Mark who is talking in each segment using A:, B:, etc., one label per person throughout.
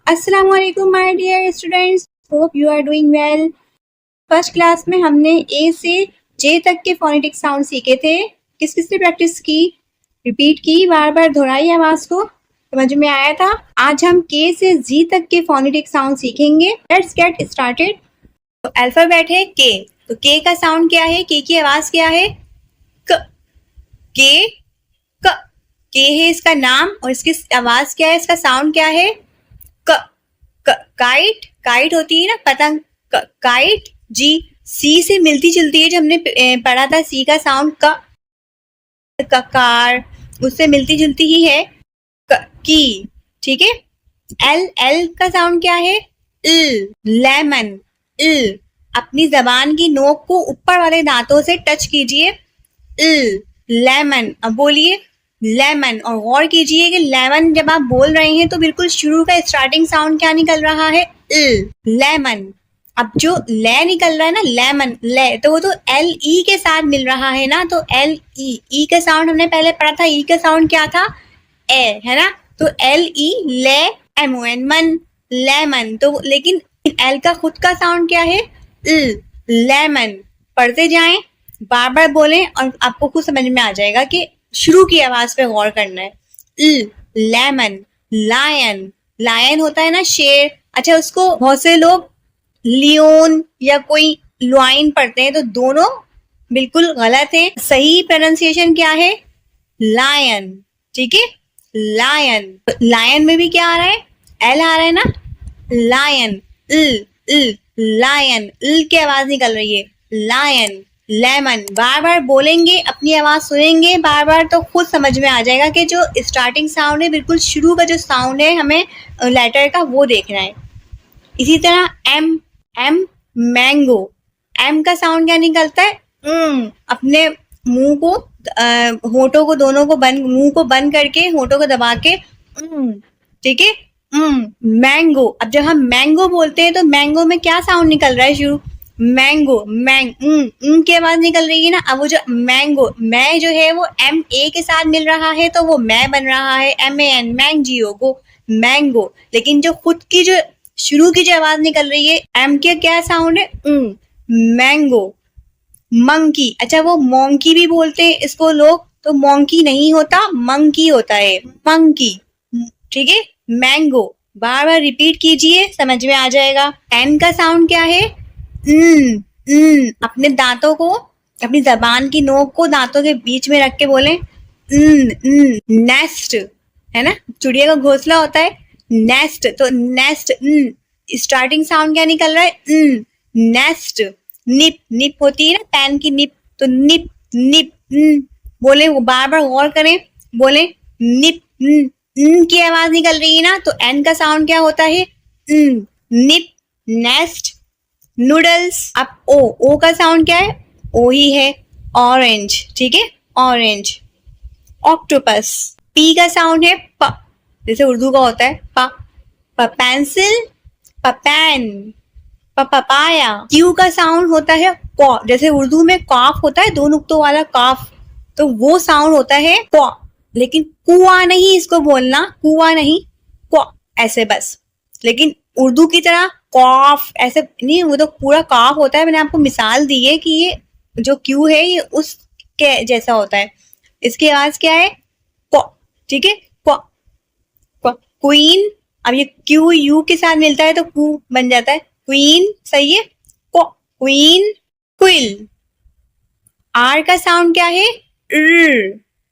A: अस्सलाम वालेकुम my dear students, hope you are doing well. First class में हमने ए से जे तक के फोनेटिक साउंड सीखे थे। किस किस ने प्रैक्टिस की, रिपीट की, बार बार दोहराई आवाज को, समझ में आया था। आज हम के से जी तक के फोनेटिक साउंड सीखेंगे। Let's get started. तो अल्फाबेट है के, तो के का साउंड क्या है, के की आवाज क्या है, क। के क, के है इसका नाम और इसकी आवाज क्या है, इसका साउंड क्या है, क। काइट, काइट होती है ना पतंग, काइट। जी सी से मिलती जुलती है, जो हमने पढ़ा था सी का साउंड क। कार उससे मिलती जुलती ही है, की, ठीक है। एल, एल का साउंड क्या है, इल, लेमन, इल। अपनी जबान की नोक को ऊपर वाले दांतों से टच कीजिए, इल, लेमन। अब बोलिए लेमन, और गौर कीजिए कि लेमन जब आप बोल रहे हैं तो बिल्कुल शुरू का स्टार्टिंग साउंड क्या निकल रहा है, इल, लेमन। अब जो ले निकल रहा है ना, लेमन, ले, तो वो तो एल ई के साथ मिल रहा है ना, तो एल ई, ई का साउंड हमने पहले पढ़ा था, ई का साउंड क्या था, ए, है ना। तो एल ई, ले, एम ओ एन, मन, लेमन। तो लेकिन एल का खुद का साउंड क्या है, इल, लेमन। पढ़ते जाएं, बार बार बोलें और आपको खुद समझ में आ जाएगा कि शुरू की आवाज पे गौर करना है। लेमन, लायन, लायन होता है ना शेर। अच्छा, उसको बहुत से लोग लियोन या कोई लुआइन पढ़ते हैं, तो दोनों बिल्कुल गलत है। सही प्रोनाउंसिएशन क्या है, लायन, ठीक है, लायन। लायन में भी क्या आ रहा है, एल आ रहा है ना, लायन, लायन, की आवाज निकल रही है, लायन, लेमन। बार बार बोलेंगे, अपनी आवाज सुनेंगे बार बार, तो खुद समझ में आ जाएगा कि जो स्टार्टिंग साउंड है, बिल्कुल शुरू का जो साउंड है, हमें लेटर का वो देखना है। इसी तरह एम, एम, मैंगो। एम का साउंड क्या निकलता है, अपने मुंह को, होठों को दोनों को बंद, मुंह को बंद करके होठों को दबा के, ठीक है, मैंगो। अब जब हम मैंगो बोलते हैं तो मैंगो में क्या साउंड निकल रहा है शुरू, मैंगो, मैंग, की आवाज निकल रही है ना। अब वो जो मैंगो, मैं जो है वो एम ए के साथ मिल रहा है, तो वो मैं बन रहा है, M A N, mang G O, go, mango. लेकिन जो खुद की जो शुरू की जो आवाज निकल रही है, एम के क्या साउंड है, मैंगो। मंकी, अच्छा वो मोंकी भी बोलते हैं इसको लोग, तो मोंकी नहीं होता, मंकी होता है, मंकी, ठीक है। मैंगो, बार बार रिपीट कीजिए, समझ में आ जाएगा। एन का साउंड क्या है, अपने दांतों को, अपनी जबान की नोक को दांतों के बीच में रख के बोले, नेस्ट, है ना, चिड़िया का घोंसला होता है, नेस्ट, तो नेस्ट, स्टार्टिंग साउंड क्या निकल रहा है, नेस्ट। निप, निप होती है ना पेन की निप, तो निप, निप, बोले, बार बार गौर करें, बोले निप, की आवाज निकल रही है ना, तो एन का साउंड क्या होता है, निप, नेस्ट, नूडल्स। अब ओ, ओ का साउंड क्या है, ओ ही है, ऑरेंज, ठीक है, ऑरेंज। ऑक्टोपस, पी का साउंड है प, जैसे उर्दू का होता है प, पेंसिल, पेन, पपाया। क्यू का साउंड होता है कॉ, जैसे उर्दू में कॉफ होता है, दो नुक्तों वाला कॉफ, तो वो साउंड होता है क्वा। लेकिन कुआ नहीं इसको बोलना, कुआ नहीं, क्वा, ऐसे बस। लेकिन उर्दू की तरह कॉफ ऐसे नहीं, वो तो पूरा कॉफ होता है। मैंने आपको मिसाल दी है कि ये जो क्यू है ये उसके जैसा होता है। इसकी आवाज क्या है, क्वा, ठीक है, क्वा, क्वा। क्वीन, अब ये क्यू यू के साथ मिलता है तो कू बन जाता है, क्वीन, सही है, क्वीन। क्विल, आर का साउंड क्या है,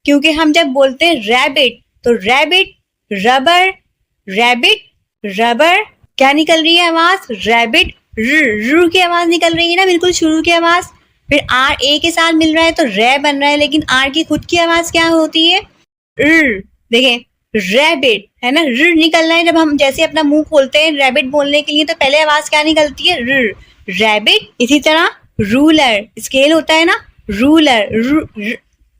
A: क्योंकि हम जब बोलते हैं रैबिट, तो रैबिट, रबर, रैबिट, रबर, क्या निकल रही है आवाज, रैबिट, रू की आवाज निकल रही है ना, बिल्कुल शुरू की आवाज। फिर आर ए के साथ मिल रहा है तो रै बन रहा है, लेकिन आर की खुद की आवाज क्या होती है, देखें, रैबिट, है ना, र निकलना है। जब हम जैसे अपना मुंह खोलते हैं रैबिट बोलने के लिए, तो पहले आवाज क्या निकलती है, र, रैबिट। इसी तरह रूलर, स्केल होता है ना, रूलर,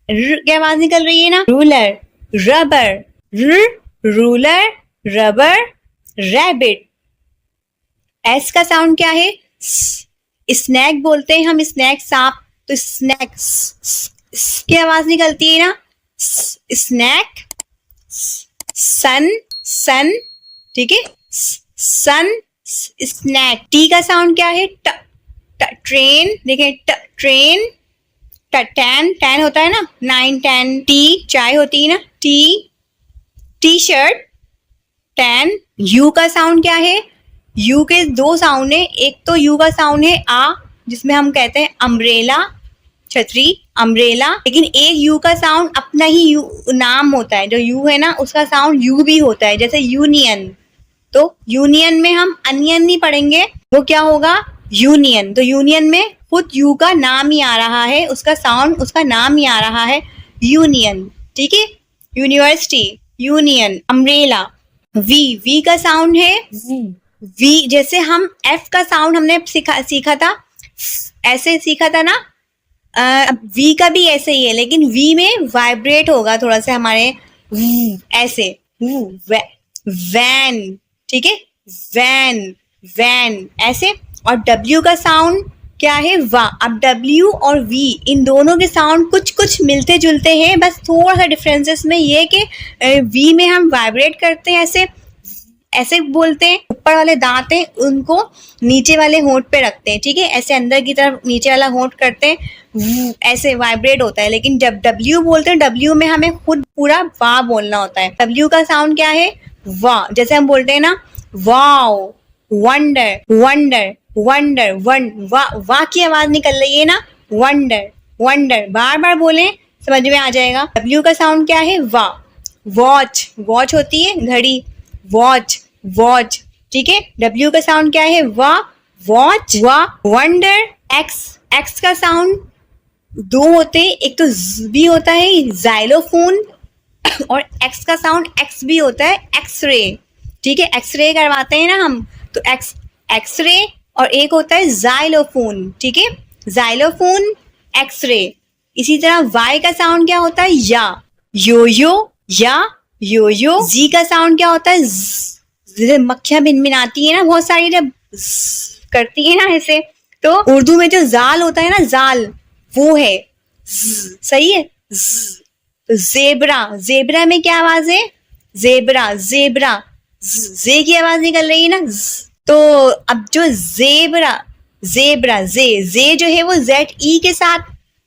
A: की आवाज निकल रही है ना, ruler. Rubber, ruler, rubber, rabbit. S का साउंड क्या है, स्नैक बोलते हैं हम, स्नैक सांप, तो स्नैक, की आवाज निकलती है ना, स्नैक। सन, सन, ठीक है, सन, स्नैक। टी का साउंड क्या है? ट, ट्रेन। देखें, ट्रेन। टैन, टैन होता है ना, 9 10। टी चाय होती है ना, T. T shirt, tan. You का साउंड क्या है? यू के दो साउंड है, एक तो यू का साउंड है आ, जिसमें हम कहते हैं अम्ब्रेला, छतरी, अम्ब्रेला। लेकिन एक यू का साउंड अपना ही यू नाम होता है, जो यू है ना उसका साउंड यू भी होता है, जैसे यूनियन। तो यूनियन में हम अनियन नहीं पढ़ेंगे, वो क्या होगा? यूनियन। तो यूनियन में खुद यू का नाम ही आ रहा है, उसका साउंड, उसका नाम ही आ रहा है, यूनियन। ठीक है, यूनिवर्सिटी, यूनियन, अम्ब्रेला। वी का साउंड है वी, जैसे हम एफ का साउंड हमने सीखा था, ऐसे सीखा था ना। वी का भी ऐसे ही है, लेकिन वी में वाइब्रेट होगा थोड़ा सा हमारे, ऐसे, वैन। ठीक है, वैन, वैन ऐसे। और डब्ल्यू का साउंड क्या है? वा। अब डब्ल्यू और वी इन दोनों के साउंड कुछ कुछ मिलते जुलते हैं, बस थोड़ा सा डिफरेंसेस में ये कि वी में हम वाइब्रेट करते हैं, ऐसे ऐसे बोलते हैं, ऊपर वाले दांत हैं उनको नीचे वाले होंठ पे रखते हैं। ठीक है, ऐसे अंदर की तरफ नीचे वाला होंठ करते हैं, ऐसे वाइब्रेट होता है। लेकिन जब डब्ल्यू बोलते हैं, डब्ल्यू में हमें खुद पूरा वाह बोलना होता है। डब्ल्यू का साउंड क्या है? वाह। जैसे हम बोलते हैं ना, wow, wonder, wonder, wonder, one, वाह की आवाज निकल रही है ना, वंडर, वंडर। बार बार बोलें, समझ में आ जाएगा। डब्ल्यू का साउंड क्या है? वाह। वॉच, वॉच होती है घड़ी, वॉच, वॉच। ठीक है, डब्ल्यू का साउंड क्या है? वाह, वॉच, वाह, वंडर। एक्स, एक्स का साउंड दो होते हैं, एक तो भी होता है जाइलोफोन, और एक्स का साउंड एक्स भी होता है, एक्सरे। ठीक है, एक्सरे करवाते हैं ना हम, तो एक्स, एक्सरे। और एक होता है जाइलोफोन। ठीक है, जाइलोफोन, एक्सरे। इसी तरह वाई का साउंड क्या होता है? या, योयो, या, योयो। जी का साउंड क्या होता है? जैसे मक्खियां भिनभिनाती है ना बहुत सारी, जब करती है ना ऐसे, तो उर्दू में जो जाल होता है ना, जाल, वो है, सही है। जेबरा, जेबरा में क्या आवाज है? जेबरा, जेबरा, जे की आवाज निकल रही है ना। तो अब जो जेबरा, जेबरा, जे जो है वो जेड ई के साथ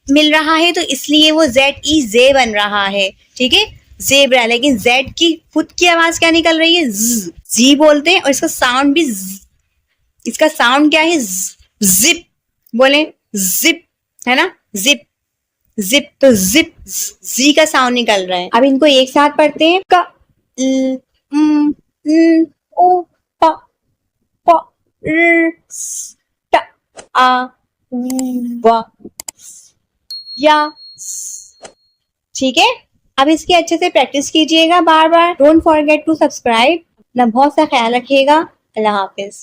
A: मिल रहा है, तो इसलिए वो जेड ई जे बन रहा है। ठीक है, जेबरा। लेकिन जेड की खुद की आवाज क्या निकल रही है? जी बोलते हैं, और इसका साउंड भी इसका साउंड क्या है? जिप। बोले जिप, है ना, जिप, जिप। तो जिप, जी का साउंड निकल रहा है। अब इनको एक साथ पढ़ते हैं। क, ल, न, ओ, प, प, र, स, ट, आ, व, या। ठीक है, अब इसकी अच्छे से प्रैक्टिस कीजिएगा बार बार। Don't forget to subscribe. अपना बहुत सा ख्याल रखिएगा। अल्लाह हाफिज।